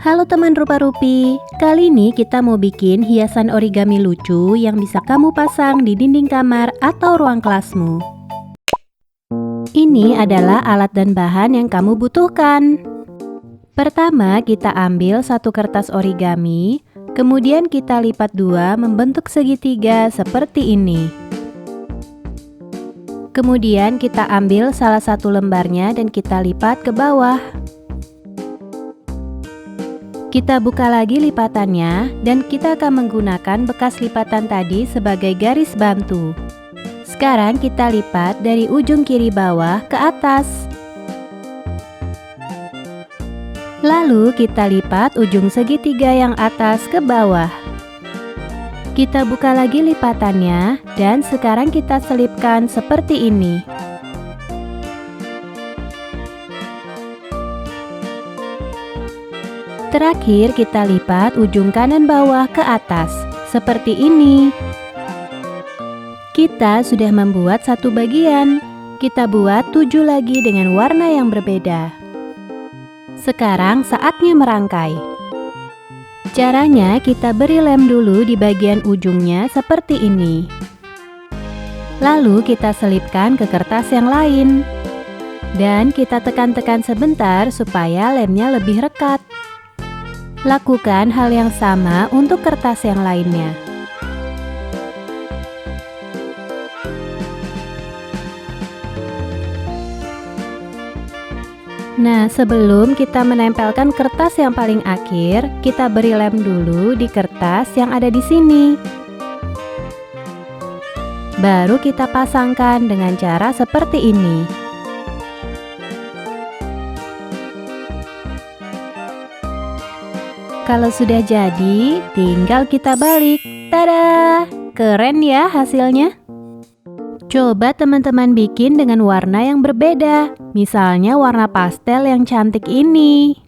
Halo teman rupa-rupi, kali ini kita mau bikin hiasan origami lucu yang bisa kamu pasang di dinding kamar atau ruang kelasmu. Ini adalah alat dan bahan yang kamu butuhkan. Pertama, kita ambil satu kertas origami, kemudian kita lipat dua membentuk segitiga seperti ini. Kemudian kita ambil salah satu lembarnya dan kita lipat ke bawah. Kita buka lagi lipatannya dan kita akan menggunakan bekas lipatan tadi sebagai garis bantu. Sekarang kita lipat dari ujung kiri bawah ke atas. Lalu kita lipat ujung segitiga yang atas ke bawah. Kita buka lagi lipatannya dan sekarang kita selipkan seperti ini. Terakhir kita lipat ujung kanan bawah ke atas, seperti ini. Kita sudah membuat satu bagian. Kita buat 7 lagi dengan warna yang berbeda. Sekarang saatnya merangkai. Caranya kita beri lem dulu di bagian ujungnya seperti ini. Lalu kita selipkan ke kertas yang lain. Dan kita tekan-tekan sebentar supaya lemnya lebih rekat. Lakukan hal yang sama untuk kertas yang lainnya. Nah, sebelum kita menempelkan kertas yang paling akhir, kita beri lem dulu di kertas yang ada di sini. Baru kita pasangkan dengan cara seperti ini. Kalau sudah jadi, tinggal kita balik. Tada! Keren ya hasilnya? Coba teman-teman bikin dengan warna yang berbeda. Misalnya warna pastel yang cantik ini.